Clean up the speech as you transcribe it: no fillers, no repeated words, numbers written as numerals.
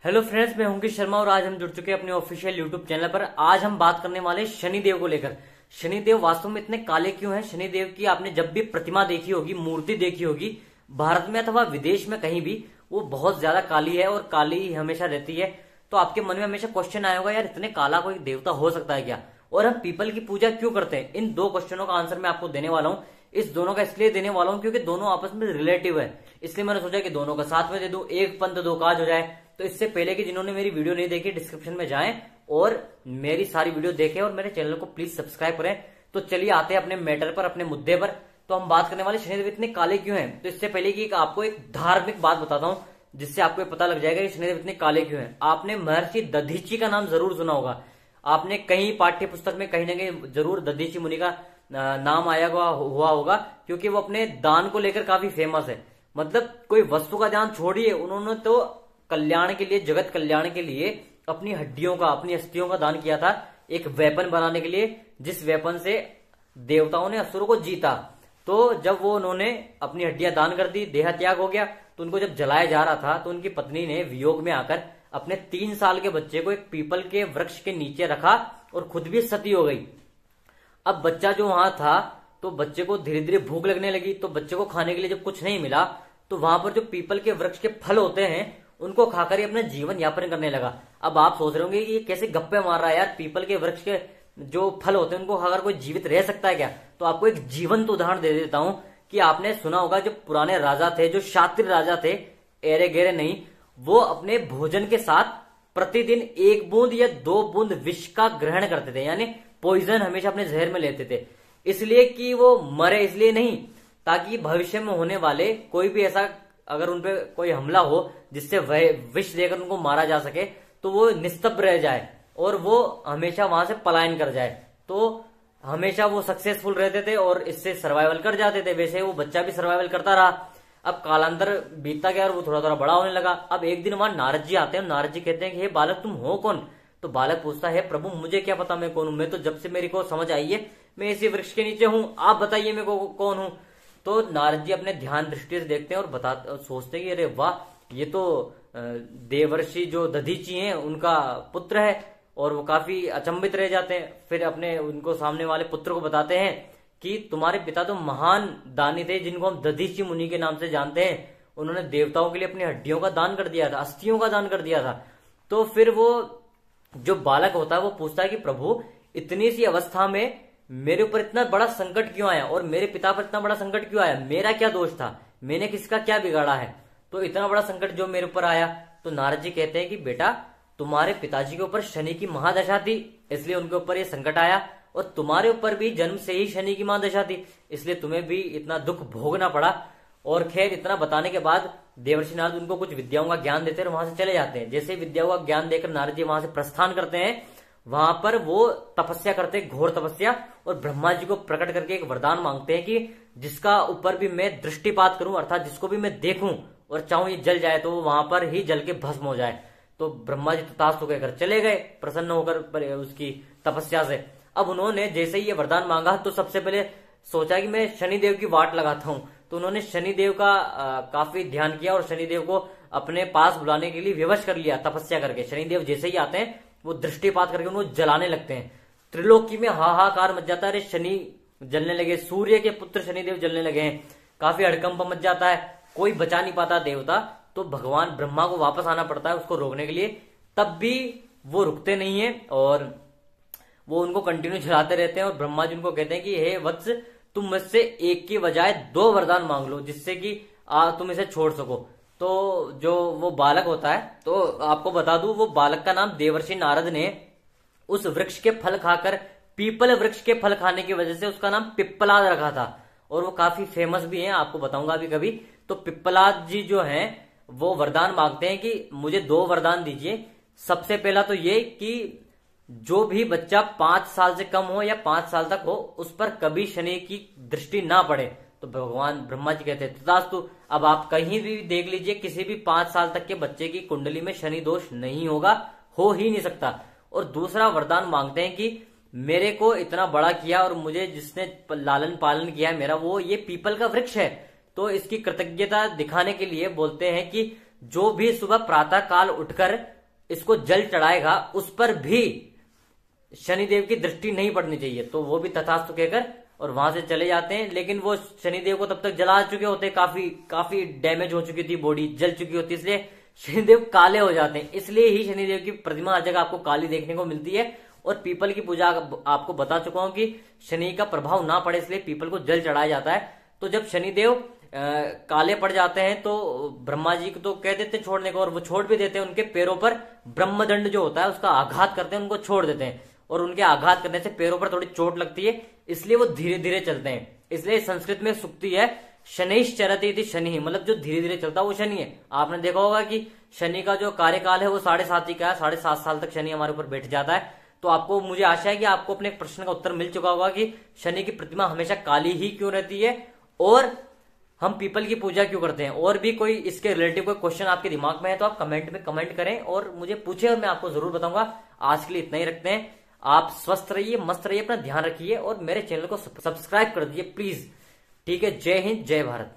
Hello friends, मैं अंकित शर्मा और आज हम जुड़ चुके हैं अपने ऑफिशियल यूट्यूब चैनल पर। आज हम बात करने वाले हैं शनिदेव को लेकर। शनिदेव वास्तव में इतने काले क्यों हैं? शनिदेव की आपने जब भी प्रतिमा देखी होगी, मूर्ति देखी होगी, भारत में अथवा विदेश में कहीं भी, वो बहुत ज्यादा काली है और काली ही हमेशा रहती है। तो आपके मन में हमेशा क्वेश्चन आया होगा, यार इतने काला कोई देवता हो सकता है क्या? और हम पीपल की पूजा क्यों करते हैं? इन दो क्वेश्चनों का आंसर मैं आपको देने वाला हूं। इस दोनों का इसलिए देने वाला हूं क्योंकि दोनों आपस में रिलेटिव है, इसलिए मैंने सोचा कि दोनों का साथ में दे दूं, एक पंथ दो काज हो जाए। तो इससे पहले कि जिन्होंने मेरी वीडियो नहीं देखी, डिस्क्रिप्शन में जाएं और मेरी सारी वीडियो देखें और मेरे चैनल को प्लीज सब्सक्राइब करें। तो चलिए आते हैं अपने मैटर पर, अपने मुद्दे पर। तो हम बात करने वाले शनिदेव इतने काले क्यों हैं। तो इससे पहले कि आपको एक धार्मिक बात बताता हूं जिससे आपको पता लग जाएगा कि शनिदेव इतने काले क्यों हैं। आपने महर्षि दधीची का नाम जरूर सुना होगा। आपने कहीं पाठ्य पुस्तक में कहीं ना कहीं जरूर दधीची मुनि का नाम आया हुआ होगा, क्योंकि वो अपने दान को लेकर काफी फेमस है। मतलब कोई वस्तु का दान छोड़िए, उन्होंने तो कल्याण के लिए, जगत कल्याण के लिए अपनी हड्डियों का, अपनी अस्थियों का दान किया था, एक वेपन बनाने के लिए, जिस वेपन से देवताओं ने असुरों को जीता। तो जब वो उन्होंने अपनी हड्डियां दान कर दी, देह त्याग हो गया, तो उनको जब जलाया जा रहा था तो उनकी पत्नी ने वियोग में आकर अपने 3 साल के बच्चे को एक पीपल के वृक्ष के नीचे रखा और खुद भी सती हो गई। अब बच्चा जो वहां था, तो बच्चे को धीरे धीरे भूख लगने लगी। तो बच्चे को खाने के लिए जब कुछ नहीं मिला, तो वहां पर जो पीपल के वृक्ष के फल होते हैं उनको खाकर ही अपना जीवन यापन करने लगा। अब आप सोच रहे होंगे कि ये कैसे गप्पे मार रहा है यार, पीपल के वृक्ष के जो फल होते हैं उनको खाकर कोई जीवित रह सकता है क्या? तो आपको एक जीवंत उदाहरण दे देता हूं कि आपने सुना होगा जो पुराने राजा थे, जो क्षत्रिय राजा थे, एरे गेरे नहीं, वो अपने भोजन के साथ प्रतिदिन 1 बूंद या 2 बूंद विष का ग्रहण करते थे, यानी पॉइजन हमेशा अपने जहर में लेते थे। इसलिए कि वो मरे, इसलिए नहीं, ताकि भविष्य में होने वाले कोई भी ऐसा, अगर उनपे कोई हमला हो जिससे विष देकर उनको मारा जा सके, तो वो निस्तब्ध रह जाए और वो हमेशा वहां से पलायन कर जाए। तो हमेशा वो सक्सेसफुल रहते थे और इससे सर्वाइवल कर जाते थे। वैसे वो बच्चा भी सर्वाइवल करता रहा। अब कालांतर बीतता गया और वो थोड़ा थोड़ा बड़ा होने लगा। अब एक दिन वहां नारद जी आते हैं। नारद जी कहते हैं कि हे बालक, तुम हो कौन? तो बालक पूछता है, प्रभु मुझे क्या पता मैं कौन हूं, मैं तो जब से मेरे को समझ आई है मैं इसी वृक्ष के नीचे हूं, आप बताइए मैं कौन हूं। तो नारद जी अपने ध्यान दृष्टि से देखते हैं और सोचते हैं कि अरे वाह, ये तो देवर्षि जो दधीची हैं उनका पुत्र है। और वो काफी अचंभित रह जाते हैं। फिर अपने उनको सामने वाले पुत्र को बताते हैं कि तुम्हारे पिता तो महान दानी थे, जिनको हम दधीची मुनि के नाम से जानते हैं। उन्होंने देवताओं के लिए अपनी हड्डियों का दान कर दिया था, अस्थियों का दान कर दिया था। तो फिर वो जो बालक होता है वो पूछता है कि प्रभु, इतनी सी अवस्था में मेरे ऊपर इतना बड़ा संकट क्यों आया और मेरे पिता पर इतना बड़ा संकट क्यों आया? मेरा क्या दोष था? मैंने किसका क्या बिगाड़ा है तो इतना बड़ा संकट जो मेरे ऊपर आया? तो नारद जी कहते हैं कि बेटा, तुम्हारे पिताजी के ऊपर शनि की महादशा थी, इसलिए उनके ऊपर ये संकट आया, और तुम्हारे ऊपर भी जन्म से ही शनि की महादशा थी, इसलिए तुम्हें भी इतना दुख भोगना पड़ा। और खैर, इतना बताने के बाद देवर्षि नारद उनको कुछ विद्याओं का ज्ञान देते हैं और वहां से चले जाते हैं। जैसे विद्याओं का ज्ञान देकर नारद जी वहां से प्रस्थान करते हैं, वहां पर वो तपस्या करते हैं, घोर तपस्या, और ब्रह्मा जी को प्रकट करके एक वरदान मांगते हैं कि जिसका ऊपर भी मैं दृष्टिपात करूं, अर्थात जिसको भी मैं देखूं और चाहूं ये जल जाए, तो वो वहां पर ही जल के भस्म हो जाए। तो ब्रह्मा जी तथास्तु कहकर चले गए, प्रसन्न होकर उसकी तपस्या से। अब उन्होंने जैसे ही ये वरदान मांगा, तो सबसे पहले सोचा कि मैं शनिदेव की वाट लगाता हूं। तो उन्होंने शनिदेव का काफी ध्यान किया और शनिदेव को अपने पास बुलाने के लिए विवश कर लिया तपस्या करके। शनिदेव जैसे ही आते हैं, वो दृष्टिपात करके उनको जलाने लगते हैं। त्रिलोकी में हाहाकार मच जाता है, अरे शनि जलने लगे, सूर्य के पुत्र शनिदेव जलने लगे हैं, काफी हड़कंप मच जाता है, कोई बचा नहीं पाता देवता। तो भगवान ब्रह्मा को वापस आना पड़ता है उसको रोकने के लिए। तब भी वो रुकते नहीं है और वो उनको कंटिन्यू चलाते रहते हैं। और ब्रह्मा जी उनको कहते हैं कि हे वत्स, तुम मुझसे एक की बजाय 2 वरदान मांग लो, जिससे कि तुम इसे छोड़ सको। तो जो वो बालक होता है, तो आपको बता दूं, वो बालक का नाम देवर्षि नारद ने उस वृक्ष के फल खाकर, पीपल वृक्ष के फल खाने की वजह से उसका नाम पिप्पलाद रखा था। और वो काफी फेमस भी है, आपको बताऊंगा अभी कभी। तो पिप्पलाद जी जो हैं वो वरदान मांगते हैं कि मुझे 2 वरदान दीजिए। सबसे पहला तो ये कि जो भी बच्चा 5 साल से कम हो या 5 साल तक हो, उस पर कभी शनि की दृष्टि ना पड़े। तो भगवान ब्रह्मा जी कहते हैं तथास्तु। अब आप कहीं भी देख लीजिए, किसी भी 5 साल तक के बच्चे की कुंडली में शनि दोष नहीं होगा, हो ही नहीं सकता। और दूसरा वरदान मांगते हैं कि मेरे को इतना बड़ा किया और मुझे जिसने लालन पालन किया है मेरा, वो ये पीपल का वृक्ष है। तो इसकी कृतज्ञता दिखाने के लिए बोलते हैं कि जो भी सुबह प्रातः काल उठकर इसको जल चढ़ाएगा उस पर भी शनिदेव की दृष्टि नहीं पड़नी चाहिए। तो वो भी तथास्तु कहकर और वहां से चले जाते हैं। लेकिन वो शनिदेव को तब तक जला चुके होते, काफी डैमेज हो चुकी थी, बॉडी जल चुकी होती, इसलिए शनिदेव काले हो जाते हैं। इसलिए ही शनिदेव की प्रतिमा हर जगह आपको काली देखने को मिलती है। और पीपल की पूजा आपको बता चुका हूं कि शनि का प्रभाव ना पड़े इसलिए पीपल को जल चढ़ाया जाता है। तो जब शनिदेव काले पड़ जाते हैं तो ब्रह्मा जी को तो कह देते हैं छोड़ने को, और वो छोड़ भी देते हैं। उनके पैरों पर ब्रह्मदंड जो होता है उसका आघात करते हैं, उनको छोड़ देते हैं। और उनके आघात करने से पैरों पर थोड़ी चोट लगती है, इसलिए वो धीरे धीरे चलते हैं। इसलिए संस्कृत में सूक्ति है शनैश्चरति इति शनि, मतलब जो धीरे धीरे चलता है वो शनि है। आपने देखा होगा कि शनि का जो कार्यकाल है वो 7.5 ही का है, 7.5 साल तक शनि हमारे ऊपर बैठ जाता है। तो आपको, मुझे आशा है कि आपको अपने प्रश्न का उत्तर मिल चुका होगा कि शनि की प्रतिमा हमेशा काली ही क्यों रहती है और हम पीपल की पूजा क्यों करते हैं। और भी कोई इसके रिलेटिव कोई क्वेश्चन आपके दिमाग में है तो आप कमेंट में कमेंट करें और मुझे पूछे और मैं आपको जरूर बताऊंगा। आज के लिए इतना ही रखते हैं। आप स्वस्थ रहिए, मस्त रहिए, अपना ध्यान रखिए और मेरे चैनल को सब्सक्राइब कर दीजिए प्लीज। ठीक है, जय हिंद, जय भारत।